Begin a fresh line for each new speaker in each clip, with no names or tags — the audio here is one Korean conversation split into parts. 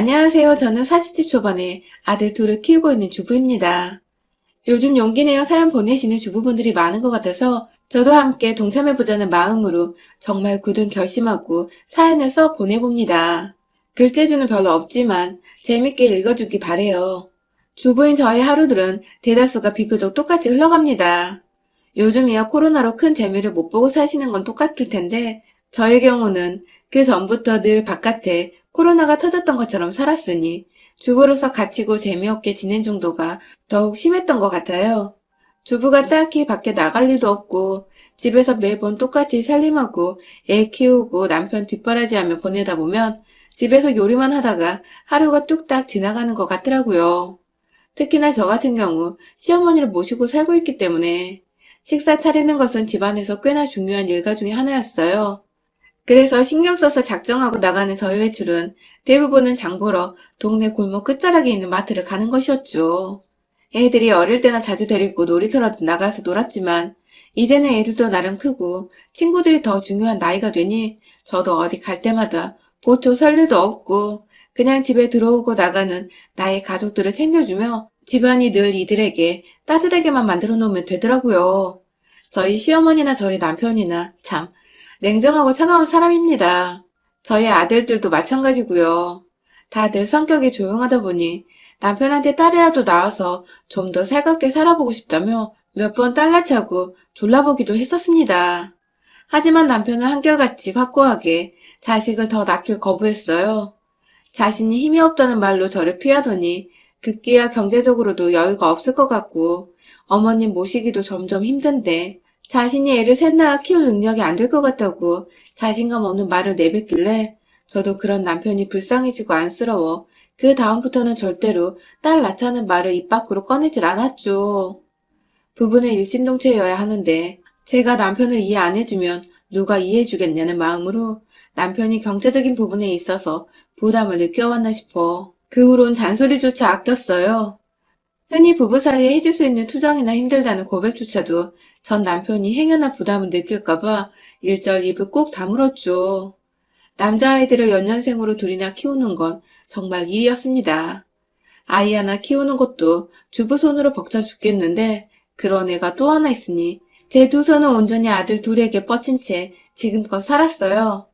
안녕하세요. 저는 40대 초반에 아들 둘을 키우고 있는 주부입니다. 요즘 용기 내어 사연 보내시는 주부분들이 많은 것 같아서 저도 함께 동참해보자는 마음으로 정말 굳은 결심하고 사연을 써 보내봅니다. 글재주는 별로 없지만 재밌게 읽어주기 바래요. 주부인 저의 하루들은 대다수가 비교적 똑같이 흘러갑니다. 요즘이야 코로나로 큰 재미를 못 보고 사시는 건 똑같을 텐데 저의 경우는 그 전부터 늘 바깥에 코로나가 터졌던 것처럼 살았으니 주부로서 갇히고 재미없게 지낸 정도가 더욱 심했던 것 같아요. 주부가 딱히 밖에 나갈 일도 없고 집에서 매번 똑같이 살림하고 애 키우고 남편 뒷바라지하며 보내다 보면 집에서 요리만 하다가 하루가 뚝딱 지나가는 것 같더라고요. 특히나 저 같은 경우 시어머니를 모시고 살고 있기 때문에 식사 차리는 것은 집안에서 꽤나 중요한 일과 중에 하나였어요. 그래서 신경 써서 작정하고 나가는 저희 외출은 대부분은 장 보러 동네 골목 끝자락에 있는 마트를 가는 것이었죠. 애들이 어릴 때나 자주 데리고 놀이터라도 나가서 놀았지만 이제는 애들도 나름 크고 친구들이 더 중요한 나이가 되니 저도 어디 갈 때마다 보초 설 일도 없고 그냥 집에 들어오고 나가는 나의 가족들을 챙겨주며 집안이 늘 이들에게 따뜻하게만 만들어 놓으면 되더라고요. 저희 시어머니나 저희 남편이나 참 냉정하고 차가운 사람입니다. 저희 아들들도 마찬가지고요. 다들 성격이 조용하다 보니 남편한테 딸이라도 낳아서 좀 더 살갑게 살아보고 싶다며 몇 번 딸라차고 졸라보기도 했었습니다. 하지만 남편은 한결같이 확고하게 자식을 더 낳길 거부했어요. 자신이 힘이 없다는 말로 저를 피하더니 급기야 경제적으로도 여유가 없을 것 같고 어머님 모시기도 점점 힘든데 자신이 애를 셋 낳아 키울 능력이 안 될 것 같다고 자신감 없는 말을 내뱉길래 저도 그런 남편이 불쌍해지고 안쓰러워 그 다음부터는 절대로 딸 낳자는 말을 입 밖으로 꺼내질 않았죠. 부부는 일심동체여야 하는데 제가 남편을 이해 안 해주면 누가 이해해주겠냐는 마음으로 남편이 경제적인 부분에 있어서 부담을 느껴왔나 싶어 그 후론 잔소리조차 아꼈어요. 흔히 부부 사이에 해줄 수 있는 투정이나 힘들다는 고백조차도 전 남편이 행여나 부담을 느낄까봐 일절 입을 꼭 다물었죠. 남자아이들을 연년생으로 둘이나 키우는 건 정말 일이었습니다. 아이 하나 키우는 것도 주부 손으로 벅차 죽겠는데 그런 애가 또 하나 있으니 제 두 손은 온전히 아들 둘에게 뻗친 채 지금껏 살았어요.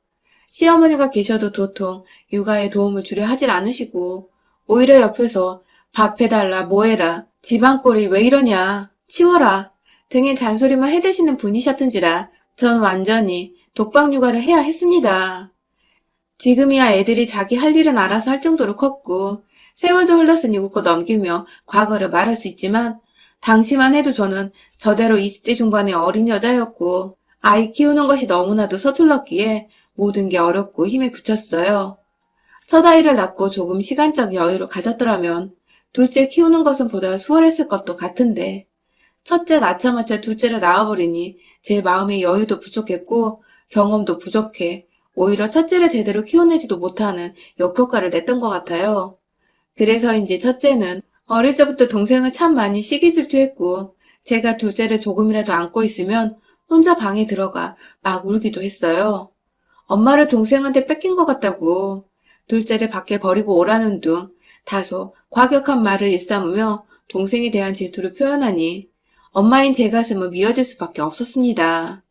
시어머니가 계셔도 도통 육아에 도움을 주려 하질 않으시고 오히려 옆에서 밥 해달라 뭐 해라 집안꼴이 왜 이러냐 치워라 등의 잔소리만 해대시는 분이셨던지라 전 완전히 독박 육아를 해야 했습니다. 지금이야 애들이 자기 할 일은 알아서 할 정도로 컸고 세월도 흘렀으니 웃고 넘기며 과거를 말할 수 있지만 당시만 해도 저는 저대로 20대 중반의 어린 여자였고 아이 키우는 것이 너무나도 서툴렀기에 모든 게 어렵고 힘에 부쳤어요. 첫 아이를 낳고 조금 시간적 여유를 가졌더라면 둘째 키우는 것은 보다 수월했을 것도 같은데 첫째 낳자마자 둘째를 낳아버리니 제 마음의 여유도 부족했고 경험도 부족해 오히려 첫째를 제대로 키워내지도 못하는 역효과를 냈던 것 같아요. 그래서인지 첫째는 어릴 적부터 동생을 참 많이 시기 질투했고 제가 둘째를 조금이라도 안고 있으면 혼자 방에 들어가 막 울기도 했어요. 엄마를 동생한테 뺏긴 것 같다고 둘째를 밖에 버리고 오라는 둥 다소 과격한 말을 일삼으며 동생에 대한 질투를 표현하니 엄마인 제 가슴은 미어질 수밖에 없었습니다.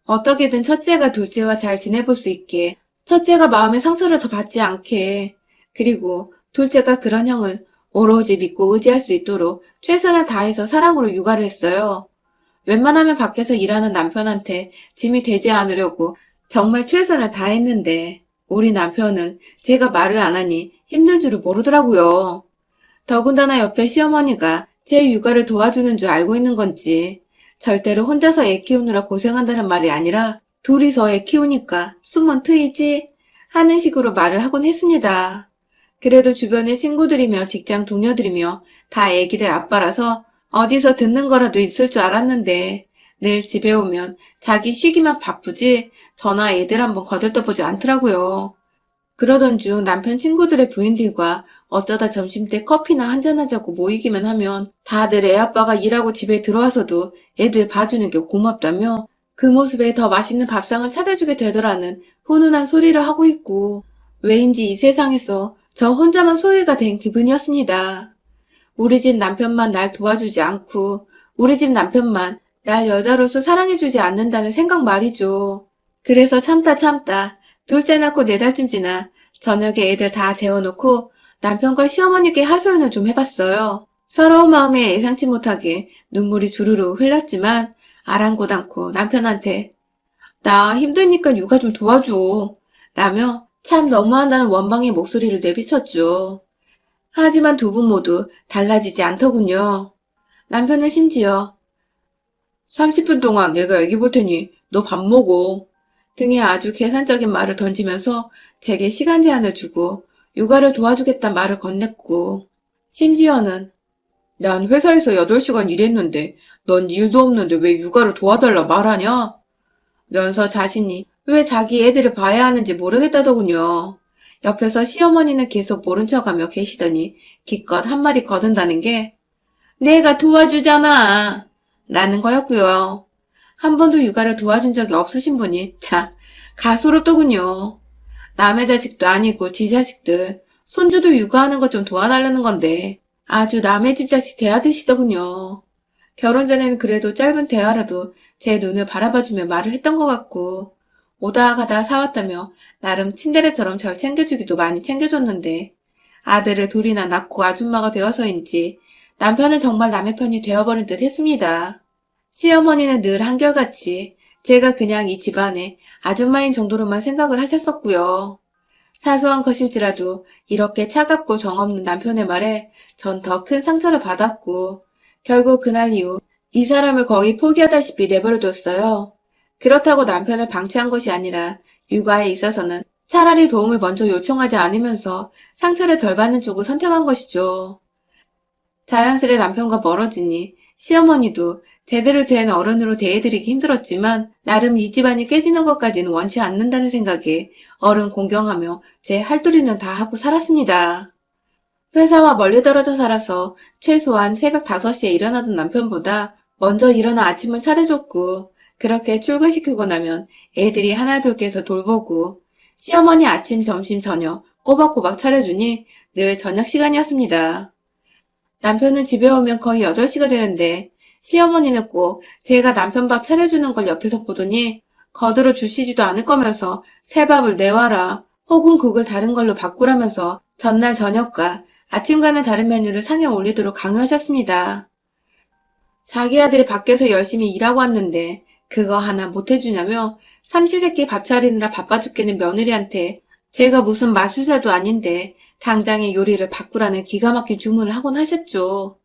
어떻게든 첫째가 둘째와 잘 지내볼 수 있게 첫째가 마음의 상처를 더 받지 않게 그리고 둘째가 그런 형을 오로지 믿고 의지할 수 있도록 최선을 다해서 사랑으로 육아를 했어요. 웬만하면 밖에서 일하는 남편한테 짐이 되지 않으려고 정말 최선을 다했는데 우리 남편은 제가 말을 안 하니 힘든 줄을 모르더라고요. 더군다나 옆에 시어머니가 제 육아를 도와주는 줄 알고 있는 건지 절대로 혼자서 애 키우느라 고생한다는 말이 아니라 둘이서 애 키우니까 숨은 트이지 하는 식으로 말을 하곤 했습니다. 그래도 주변의 친구들이며 직장 동료들이며 다 애기들 아빠라서 어디서 듣는 거라도 있을 줄 알았는데 늘 집에 오면 자기 쉬기만 바쁘지 저나 애들 한번 거들떠보지 않더라고요. 그러던 중 남편 친구들의 부인들과 어쩌다 점심때 커피나 한잔하자고 모이기만 하면 다들 애 아빠가 일하고 집에 들어와서도 애들 봐주는 게 고맙다며 그 모습에 더 맛있는 밥상을 차려주게 되더라는 훈훈한 소리를 하고 있고 왜인지 이 세상에서 저 혼자만 소외가 된 기분이었습니다. 우리 집 남편만 날 도와주지 않고 우리 집 남편만 날 여자로서 사랑해주지 않는다는 생각 말이죠. 그래서 참다 둘째 낳고 4달쯤 지나 저녁에 애들 다 재워놓고 남편과 시어머니께 하소연을 좀 해봤어요. 서러운 마음에 예상치 못하게 눈물이 주르르 흘렀지만 아랑곳 않고 남편한테 나 힘드니까 육아 좀 도와줘 라며 참 너무한다는 원방의 목소리를 내비쳤죠. 하지만 두 분 모두 달라지지 않더군요. 남편은 심지어 30분 동안 내가 애기 볼 테니 너 밥 먹어 등의 아주 계산적인 말을 던지면서 제게 시간 제한을 주고 육아를 도와주겠다는 말을 건넸고 심지어는 난 회사에서 8시간 일했는데 넌 일도 없는데 왜 육아를 도와달라 말하냐? 면서 자신이 왜 자기 애들을 봐야 하는지 모르겠다더군요. 옆에서 시어머니는 계속 모른 척하며 계시더니 기껏 한마디 거둔다는 게 내가 도와주잖아 라는 거였고요. 한 번도 육아를 도와준 적이 없으신 분이 참 가소롭더군요. 남의 자식도 아니고 지 자식들 손주도 육아하는 것 좀 도와달라는 건데 아주 남의 집 자식 대하듯이더군요. 결혼 전에는 그래도 짧은 대화라도 제 눈을 바라봐주며 말을 했던 것 같고 오다 가다 사왔다며 나름 친데레처럼 절 챙겨주기도 많이 챙겨줬는데 아들을 둘이나 낳고 아줌마가 되어서인지 남편은 정말 남의 편이 되어버린 듯 했습니다. 시어머니는 늘 한결같이 제가 그냥 이 집안의 아줌마인 정도로만 생각을 하셨었고요. 사소한 것일지라도 이렇게 차갑고 정없는 남편의 말에 전 더 큰 상처를 받았고 결국 그날 이후 이 사람을 거의 포기하다시피 내버려뒀어요. 그렇다고 남편을 방치한 것이 아니라 육아에 있어서는 차라리 도움을 먼저 요청하지 않으면서 상처를 덜 받는 쪽을 선택한 것이죠. 자연스레 남편과 멀어지니 시어머니도 제대로 된 어른으로 대해드리기 힘들었지만 나름 이 집안이 깨지는 것까지는 원치 않는다는 생각에 어른 공경하며 제 할도리는 다 하고 살았습니다. 회사와 멀리 떨어져 살아서 최소한 새벽 5시에 일어나던 남편보다 먼저 일어나 아침을 차려줬고 그렇게 출근시키고 나면 애들이 하나둘 깨서 돌보고 시어머니 아침, 점심, 저녁 꼬박꼬박 차려주니 늘 저녁 시간이었습니다. 남편은 집에 오면 거의 8시가 되는데 시어머니는 꼭 제가 남편 밥 차려주는 걸 옆에서 보더니 거들어 주시지도 않을 거면서 새밥을 내와라 혹은 국을 다른 걸로 바꾸라면서 전날 저녁과 아침과는 다른 메뉴를 상에 올리도록 강요하셨습니다. 자기 아들이 밖에서 열심히 일하고 왔는데 그거 하나 못해주냐며 삼시세끼 밥 차리느라 바빠 죽겠는 며느리한테 제가 무슨 마술사도 아닌데 당장에 요리를 바꾸라는 기가 막힌 주문을 하곤 하셨죠.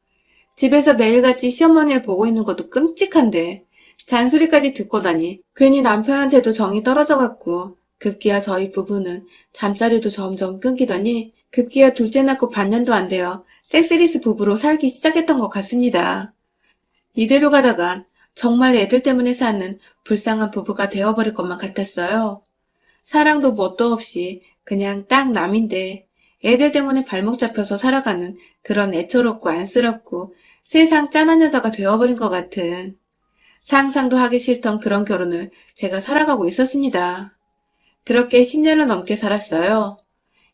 집에서 매일같이 시어머니를 보고 있는 것도 끔찍한데 잔소리까지 듣고 나니 괜히 남편한테도 정이 떨어져갖고 급기야 저희 부부는 잠자리도 점점 끊기더니 급기야 둘째 낳고 반년도 안 되어 섹스리스 부부로 살기 시작했던 것 같습니다. 이대로 가다간 정말 애들 때문에 사는 불쌍한 부부가 되어버릴 것만 같았어요. 사랑도 뭣도 없이 그냥 딱 남인데 애들 때문에 발목 잡혀서 살아가는 그런 애처롭고 안쓰럽고 세상 짠한 여자가 되어버린 것 같은 상상도 하기 싫던 그런 결혼을 제가 살아가고 있었습니다. 그렇게 10년을 넘게 살았어요.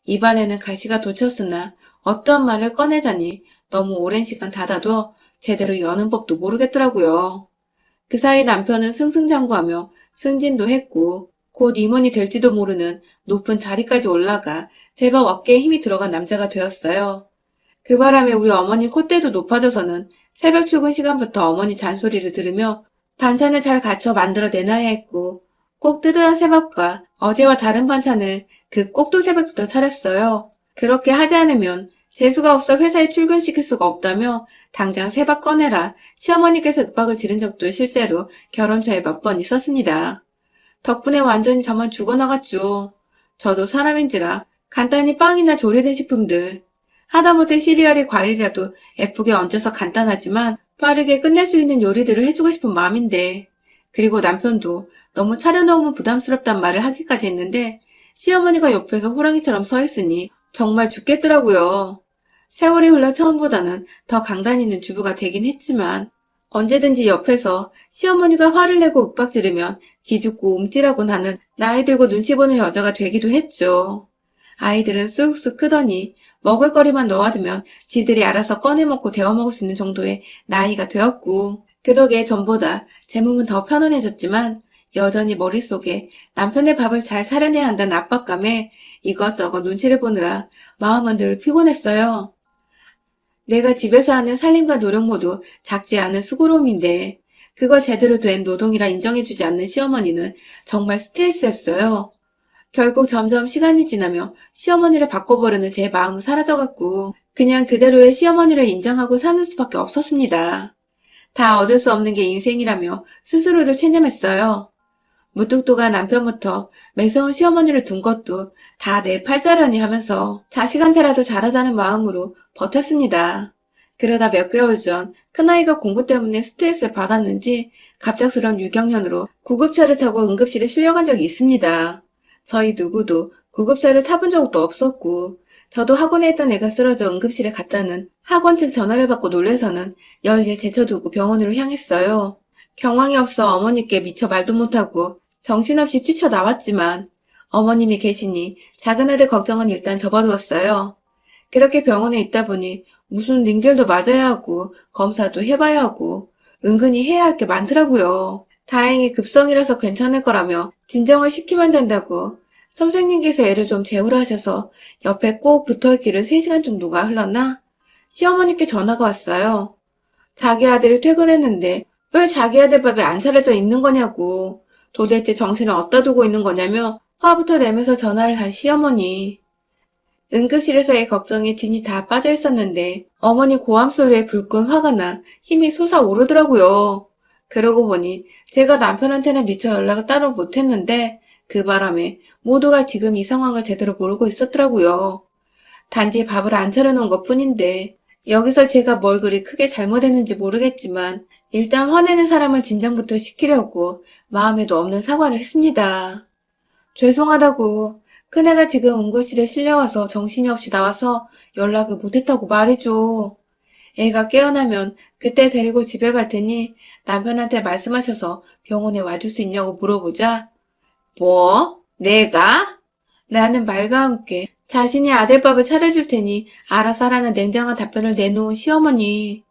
입안에는 가시가 돋쳤으나 어떠한 말을 꺼내자니 너무 오랜 시간 닫아둬 제대로 여는 법도 모르겠더라고요. 그 사이 남편은 승승장구하며 승진도 했고 곧 임원이 될지도 모르는 높은 자리까지 올라가 제법 어깨에 힘이 들어간 남자가 되었어요. 그 바람에 우리 어머니 콧대도 높아져서는 새벽 출근 시간부터 어머니 잔소리를 들으며 반찬을 잘 갖춰 만들어 내놔야 했고 꼭 뜨뜻한 새밥과 어제와 다른 반찬을 그 꼭두 새벽부터 차렸어요. 그렇게 하지 않으면 재수가 없어 회사에 출근시킬 수가 없다며 당장 새밥 꺼내라 시어머니께서 윽박을 지른 적도 실제로 결혼 초에 몇 번 있었습니다. 덕분에 완전히 저만 죽어나갔죠. 저도 사람인지라 간단히 빵이나 조리된 식품들 하다못해 시리얼에 과일이라도 예쁘게 얹어서 간단하지만 빠르게 끝낼 수 있는 요리들을 해주고 싶은 마음인데 그리고 남편도 너무 차려놓으면 부담스럽단 말을 하기까지 했는데 시어머니가 옆에서 호랑이처럼 서 있으니 정말 죽겠더라고요. 세월이 흘러 처음보다는 더 강단 있는 주부가 되긴 했지만 언제든지 옆에서 시어머니가 화를 내고 윽박지르면 기죽고 움찔하고 나는 나이 들고 눈치 보는 여자가 되기도 했죠. 아이들은 쑥쑥 크더니 먹을거리만 넣어두면 지들이 알아서 꺼내 먹고 데워 먹을 수 있는 정도의 나이가 되었고, 그 덕에 전보다 제 몸은 더 편안해졌지만 여전히 머릿속에 남편의 밥을 잘 차려내야 한다는 압박감에 이것저것 눈치를 보느라 마음은 늘 피곤했어요. 내가 집에서 하는 살림과 노력 모두 작지 않은 수고로움인데 그걸 제대로 된 노동이라 인정해주지 않는 시어머니는 정말 스트레스였어요. 결국 점점 시간이 지나며 시어머니를 바꿔보려는 제 마음은 사라져갔고 그냥 그대로의 시어머니를 인정하고 사는 수밖에 없었습니다. 다 얻을 수 없는 게 인생이라며 스스로를 체념했어요. 무뚝뚝한 남편부터 매서운 시어머니를 둔 것도 다 내 팔자려니 하면서 자식한테라도 잘하자는 마음으로 버텼습니다. 그러다 몇 개월 전 큰아이가 공부 때문에 스트레스를 받았는지 갑작스런 유경련으로 구급차를 타고 응급실에 실려간 적이 있습니다. 저희 누구도 구급차를 타본 적도 없었고 저도 학원에 있던 애가 쓰러져 응급실에 갔다는 학원 측 전화를 받고 놀래서는 열일 제쳐두고 병원으로 향했어요. 경황이 없어 어머니께 미처 말도 못하고 정신없이 뛰쳐나왔지만 어머님이 계시니 작은 아들 걱정은 일단 접어두었어요. 그렇게 병원에 있다 보니 무슨 링겔도 맞아야 하고 검사도 해봐야 하고 은근히 해야 할 게 많더라고요. 다행히 급성이라서 괜찮을 거라며 진정을 시키면 된다고 선생님께서 애를 좀 재우라 하셔서 옆에 꼭 붙어있기를 3시간 정도가 흘렀나? 시어머니께 전화가 왔어요. 자기 아들이 퇴근했는데 왜 자기 아들 밥이 안 차려져 있는 거냐고 도대체 정신을 어디다 두고 있는 거냐며 화부터 내면서 전화를 한 시어머니. 응급실에서의 걱정에 진이 다 빠져 있었는데 어머니 고함 소리에 불끈 화가 나 힘이 솟아오르더라고요. 그러고 보니 제가 남편한테는 미처 연락을 따로 못했는데 그 바람에 모두가 지금 이 상황을 제대로 모르고 있었더라고요. 단지 밥을 안 차려놓은 것뿐인데 여기서 제가 뭘 그리 크게 잘못했는지 모르겠지만 일단 화내는 사람을 진정부터 시키려고 마음에도 없는 사과를 했습니다. 죄송하다고 큰애가 지금 응급실에 실려와서 정신이 없이 나와서 연락을 못했다고 말해줘. 애가 깨어나면 그때 데리고 집에 갈 테니 남편한테 말씀하셔서 병원에 와줄 수 있냐고 물어보자. 뭐? 내가? 라는 말과 함께 자신이 아들밥을 차려줄 테니 알아서 하라는 냉정한 답변을 내놓은 시어머니.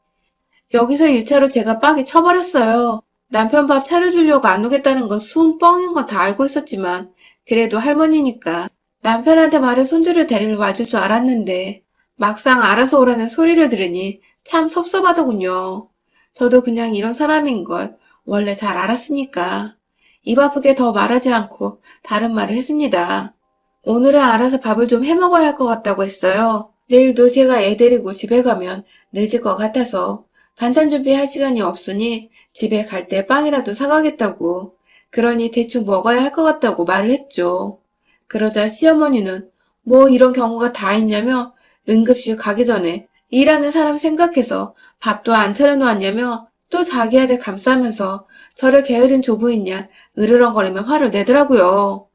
여기서 1차로 제가 빡이 쳐버렸어요. 남편 밥 차려주려고 안 오겠다는 건 수은 뻥인 건 다 알고 있었지만 그래도 할머니니까 남편한테 말해 손주를 데리러 와줄 줄 알았는데 막상 알아서 오라는 소리를 들으니 참 섭섭하더군요. 저도 그냥 이런 사람인 걸 원래 잘 알았으니까 입 아프게 더 말하지 않고 다른 말을 했습니다. 오늘은 알아서 밥을 좀 해먹어야 할 것 같다고 했어요. 내일도 제가 애 데리고 집에 가면 늦을 것 같아서 반찬 준비할 시간이 없으니 집에 갈 때 빵이라도 사가겠다고. 그러니 대충 먹어야 할 것 같다고 말을 했죠. 그러자 시어머니는 뭐 이런 경우가 다 있냐며 응급실 가기 전에 일하는 사람 생각해서 밥도 안 차려놓았냐며 또 자기 아들 감싸면서 저를 게으른 조부인냐 으르렁거리며 화를 내더라고요.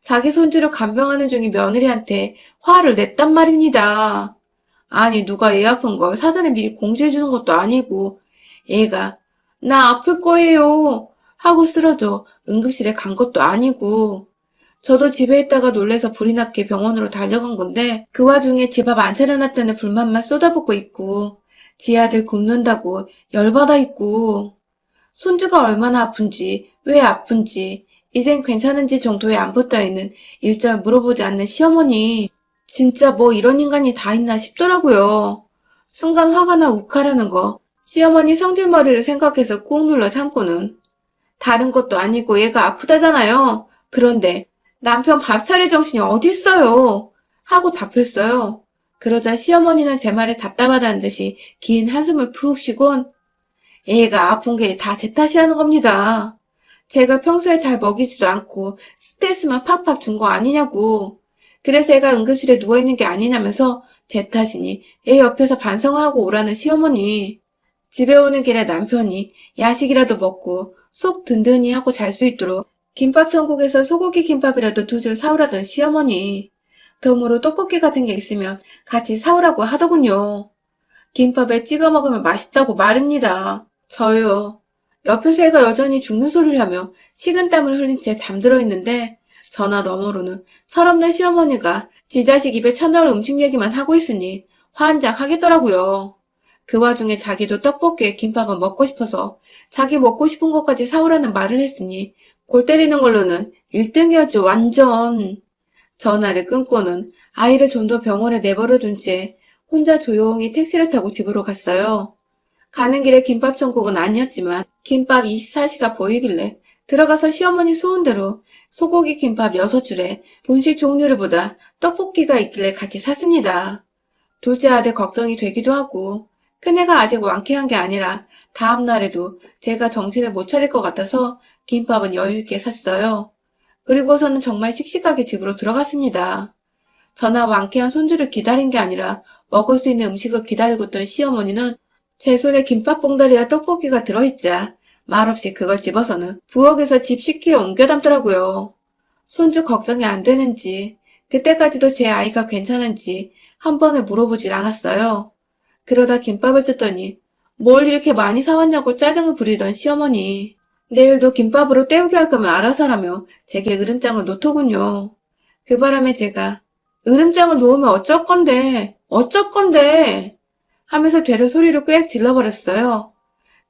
자기 손주를 간병하는 중인 며느리한테 화를 냈단 말입니다. 아니 누가 애 아픈 걸 사전에 미리 공지해주는 것도 아니고 애가 나 아플 거예요 하고 쓰러져 응급실에 간 것도 아니고 저도 집에 있다가 놀래서 불이 났게 병원으로 달려간 건데 그 와중에 집 앞 안 차려놨다는 불만만 쏟아붓고 있고 지 아들 굶는다고 열받아 있고 손주가 얼마나 아픈지 왜 아픈지 이젠 괜찮은지 정도의 안부 따위는 일절 물어보지 않는 시어머니. 진짜 뭐 이런 인간이 다 있나 싶더라고요. 순간 화가 나 욱하려는 거 시어머니 성질머리를 생각해서 꾹 눌러 참고는 다른 것도 아니고 얘가 아프다잖아요. 그런데 남편 밥 차릴 정신이 어딨어요. 하고 답했어요. 그러자 시어머니는 제 말에 답답하다는 듯이 긴 한숨을 푹 쉬곤 애가 아픈 게 다 제 탓이라는 겁니다. 제가 평소에 잘 먹이지도 않고 스트레스만 팍팍 준 거 아니냐고. 그래서 애가 응급실에 누워있는 게 아니냐면서 제 탓이니 애 옆에서 반성하고 오라는 시어머니. 집에 오는 길에 남편이 야식이라도 먹고 속 든든히 하고 잘 수 있도록 김밥 천국에서 소고기 김밥이라도 2줄 사오라던 시어머니. 덤으로 떡볶이 같은 게 있으면 같이 사오라고 하더군요. 김밥에 찍어 먹으면 맛있다고 말입니다. 저요. 옆에서 애가 여전히 죽는 소리를 하며 식은땀을 흘린 채 잠들어 있는데 전화 너머로는 철없는 시어머니가 지 자식 입에 쳐넣을 음식 얘기만 하고 있으니 환장하겠더라고요. 그 와중에 자기도 떡볶이에 김밥은 먹고 싶어서 자기 먹고 싶은 것까지 사오라는 말을 했으니 골 때리는 걸로는 1등이었죠, 완전. 전화를 끊고는 아이를 좀 더 병원에 내버려 둔 채 혼자 조용히 택시를 타고 집으로 갔어요. 가는 길에 김밥 천국은 아니었지만 김밥 24시가 보이길래 들어가서 시어머니 소원대로 소고기 김밥 6줄에 본식 종류를 보다 떡볶이가 있길래 같이 샀습니다. 둘째 아들 걱정이 되기도 하고 큰애가 아직 완쾌한 게 아니라 다음날에도 제가 정신을 못 차릴 것 같아서 김밥은 여유있게 샀어요. 그리고서는 정말 씩씩하게 집으로 들어갔습니다. 저나 완쾌한 손주를 기다린 게 아니라 먹을 수 있는 음식을 기다리고 있던 시어머니는 제 손에 김밥 봉다리와 떡볶이가 들어있자 말없이 그걸 집어서는 부엌에서 집 식기에 옮겨 담더라고요. 손주 걱정이 안 되는지 그때까지도 제 아이가 괜찮은지 한 번을 물어보질 않았어요. 그러다 김밥을 뜯더니 뭘 이렇게 많이 사왔냐고 짜증을 부리던 시어머니. 내일도 김밥으로 때우게 할 거면 알아서 하라며 제게 으름장을 놓더군요. 그 바람에 제가 으름장을 놓으면 어쩔 건데 어쩔 건데 하면서 되려 소리를 꽥 질러버렸어요.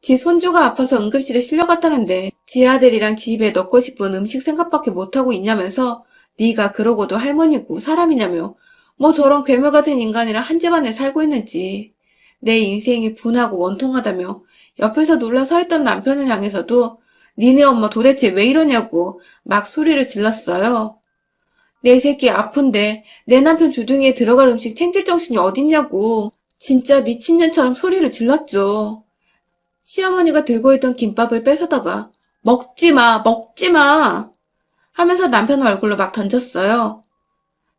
지 손주가 아파서 응급실에 실려갔다는데 지 아들이랑 지 입에 넣고 싶은 음식 생각밖에 못하고 있냐면서 네가 그러고도 할머니고 사람이냐며 뭐 저런 괴물 같은 인간이랑 한 집안에 살고 있는지 내 인생이 분하고 원통하다며 옆에서 놀라 서 있던 남편을 향해서도 니네 엄마 도대체 왜 이러냐고 막 소리를 질렀어요. 내 새끼 아픈데 내 남편 주둥이에 들어갈 음식 챙길 정신이 어딨냐고 진짜 미친년처럼 소리를 질렀죠. 시어머니가 들고 있던 김밥을 뺏어다가 먹지 마, 먹지 마 하면서 남편 얼굴로 막 던졌어요.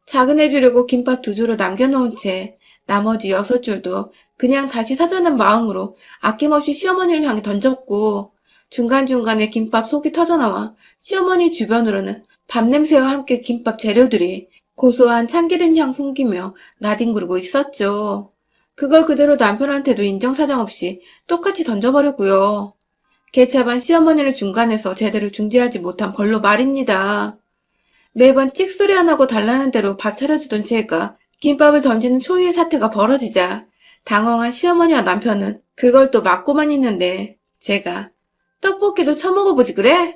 자근해 주려고 김밥 2줄을 남겨놓은 채 나머지 6줄도 그냥 다시 사자는 마음으로 아낌없이 시어머니를 향해 던졌고 중간중간에 김밥 속이 터져나와 시어머니 주변으로는 밥냄새와 함께 김밥 재료들이 고소한 참기름 향 풍기며 나뒹구르고 있었죠. 그걸 그대로 남편한테도 인정사정 없이 똑같이 던져버렸고요. 개차반 시어머니를 중간에서 제대로 중재하지 못한 벌로 말입니다. 매번 찍소리 안 하고 달라는 대로 밥 차려주던 제가 김밥을 던지는 초유의 사태가 벌어지자 당황한 시어머니와 남편은 그걸 또 막고만 있는데 제가 떡볶이도 처먹어보지 그래?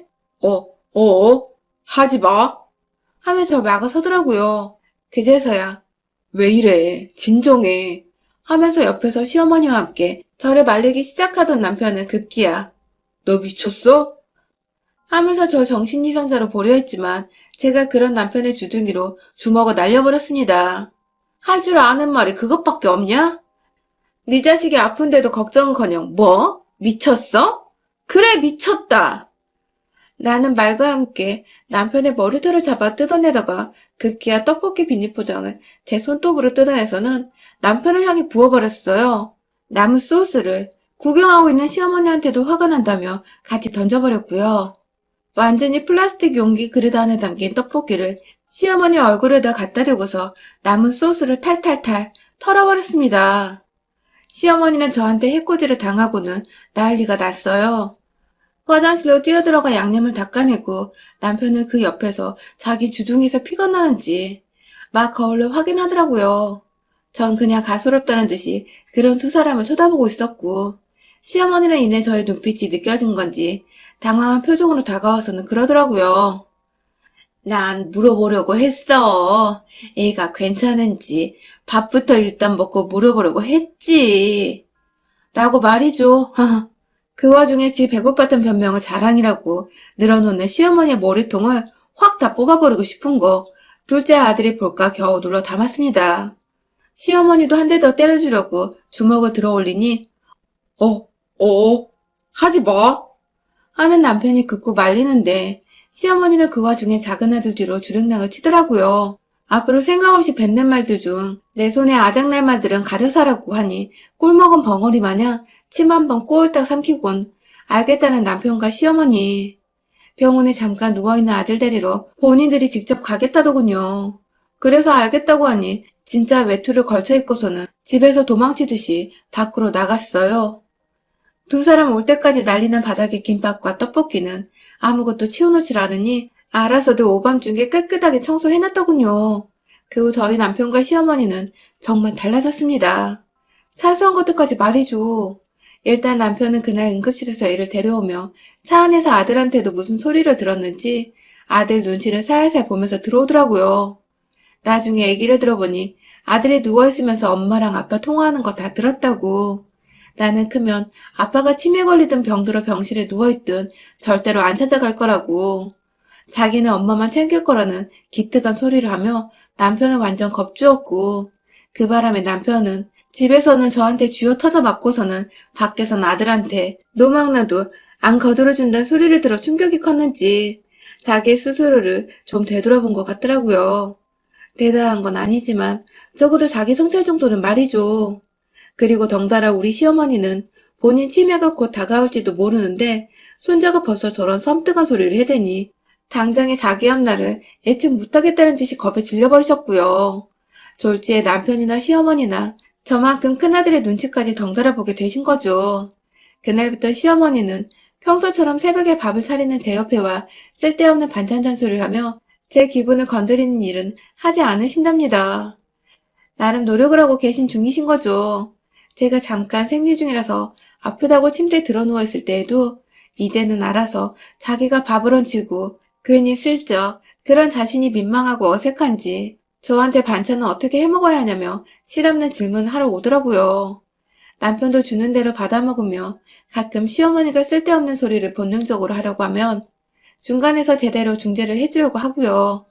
하지 마. 하며 저 막아서더라고요. 그제서야 왜 이래 진정해 하면서 옆에서 시어머니와 함께 저를 말리기 시작하던 남편은 급기야 너 미쳤어? 하면서 저 정신이상자로 보려 했지만 제가 그런 남편의 주둥이로 주먹을 날려버렸습니다. 할 줄 아는 말이 그것밖에 없냐? 네 자식이 아픈데도 걱정은커녕 뭐? 미쳤어? 그래 미쳤다. 라는 말과 함께 남편의 머리털을 잡아 뜯어내다가 급기야 떡볶이 비닐포장을 제 손톱으로 뜯어내서는 남편을 향해 부어버렸어요. 남은 소스를 구경하고 있는 시어머니한테도 화가 난다며 같이 던져버렸고요. 완전히 플라스틱 용기 그릇 안에 담긴 떡볶이를 시어머니 얼굴에다 갖다 대고서 남은 소스를 탈탈탈 털어버렸습니다. 시어머니는 저한테 해코지를 당하고는 난리가 났어요. 화장실로 뛰어들어가 양념을 닦아내고 남편은 그 옆에서 자기 주둥이에서 피가 나는지 막 거울로 확인하더라고요. 전 그냥 가소롭다는 듯이 그런 두 사람을 쳐다보고 있었고 시어머니는 이내 저의 눈빛이 느껴진 건지 당황한 표정으로 다가와서는 그러더라고요. 난 물어보려고 했어. 애가 괜찮은지 밥부터 일단 먹고 물어보려고 했지. 라고 말이죠. 그 와중에 지 배고팠던 변명을 자랑이라고 늘어놓는 시어머니의 머리통을 확 다 뽑아버리고 싶은 거 둘째 아들이 볼까 겨우 눌러 담았습니다. 시어머니도 한 대 더 때려주려고 주먹을 들어 올리니 하지 마 하는 남편이 극구 말리는데 시어머니는 그 와중에 작은 아들 뒤로 주랭랑을 치더라고요. 앞으로 생각 없이 뱉는 말들 중 내 손에 아작날 말들은 가려사라고 하니 꿀먹은 벙어리 마냥 침 한 번 꼴딱 삼키곤 알겠다는 남편과 시어머니. 병원에 잠깐 누워있는 아들 데리러 본인들이 직접 가겠다더군요. 그래서 알겠다고 하니 진짜 외투를 걸쳐 입고서는 집에서 도망치듯이 밖으로 나갔어요. 두 사람 올 때까지 날리는 바닥의 김밥과 떡볶이는 아무것도 치워놓질 않으니 알아서도 오밤중에 깨끗하게 청소해놨더군요. 그 후 저희 남편과 시어머니는 정말 달라졌습니다. 사소한 것들까지 말이죠. 일단 남편은 그날 응급실에서 애를 데려오며 차 안에서 아들한테도 무슨 소리를 들었는지 아들 눈치를 살살 보면서 들어오더라고요. 나중에 얘기를 들어보니 아들이 누워있으면서 엄마랑 아빠 통화하는 거 다 들었다고. 나는 크면 아빠가 치매 걸리든 병들어 병실에 누워있든 절대로 안 찾아갈 거라고. 자기는 엄마만 챙길 거라는 기특한 소리를 하며 남편은 완전 겁주었고, 그 바람에 남편은 집에서는 저한테 쥐어 터져 맞고서는 밖에선 아들한테 노망나도 안 거들어준다는 소리를 들어 충격이 컸는지 자기 스스로를 좀 되돌아본 것 같더라고요. 대단한 건 아니지만 적어도 자기 성찰 정도는 말이죠. 그리고 덩달아 우리 시어머니는 본인 치매가 곧 다가올지도 모르는데 손자가 벌써 저런 섬뜩한 소리를 해대니 당장에 자기 앞날을 예측 못하겠다는 듯이 겁에 질려버리셨고요. 졸지에 남편이나 시어머니나 저만큼 큰아들의 눈치까지 덩달아 보게 되신 거죠. 그날부터 시어머니는 평소처럼 새벽에 밥을 차리는 제 옆에 와 쓸데없는 반찬 잔소리를 하며 제 기분을 건드리는 일은 하지 않으신답니다. 나름 노력을 하고 계신 중이신 거죠. 제가 잠깐 생리 중이라서 아프다고 침대에 드러누워 있을 때에도 이제는 알아서 자기가 밥을 얹히고 괜히 슬쩍 그런 자신이 민망하고 어색한지 저한테 반찬은 어떻게 해먹어야 하냐며 실없는 질문을 하러 오더라고요. 남편도 주는 대로 받아먹으며 가끔 시어머니가 쓸데없는 소리를 본능적으로 하려고 하면 중간에서 제대로 중재를 해주려고 하고요.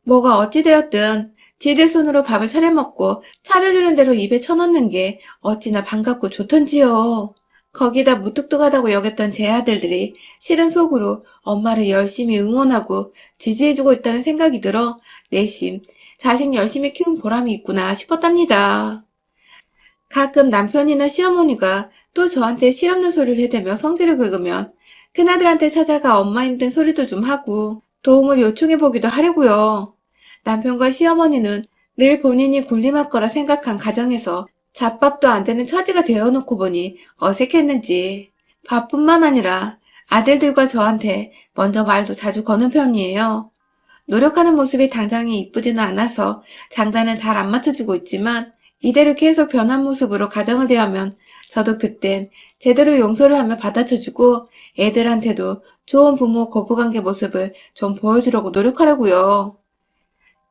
뭐가 어찌되었든 지들 손으로 밥을 차려먹고 차려주는 대로 입에 쳐넣는 게 어찌나 반갑고 좋던지요. 거기다 무뚝뚝하다고 여겼던 제 아들들이 실은 속으로 엄마를 열심히 응원하고 지지해주고 있다는 생각이 들어 내심 자식 열심히 키운 보람이 있구나 싶었답니다. 가끔 남편이나 시어머니가 또 저한테 실없는 소리를 해대며 성질을 긁으면 큰아들한테 찾아가 엄마 힘든 소리도 좀 하고 도움을 요청해보기도 하려고요. 남편과 시어머니는 늘 본인이 군림할 거라 생각한 가정에서 잡밥도 안 되는 처지가 되어놓고 보니 어색했는지 밥뿐만 아니라 아들들과 저한테 먼저 말도 자주 거는 편이에요. 노력하는 모습이 당장에 이쁘지는 않아서 장단은 잘 안 맞춰주고 있지만 이대로 계속 변한 모습으로 가정을 대하면 저도 그땐 제대로 용서를 하며 받아쳐주고 애들한테도 좋은 부모 거부관계 모습을 좀 보여주려고 노력하려고요.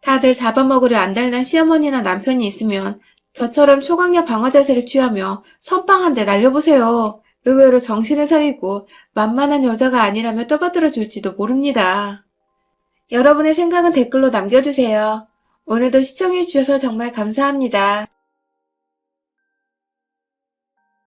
다들 잡아먹으려 안달난 시어머니나 남편이 있으면 저처럼 초강력 방어 자세를 취하며 선빵 한 대 날려보세요. 의외로 정신을 차리고 만만한 여자가 아니라며 떠받들어 줄지도 모릅니다. 여러분의 생각은 댓글로 남겨주세요. 오늘도 시청해주셔서 정말 감사합니다.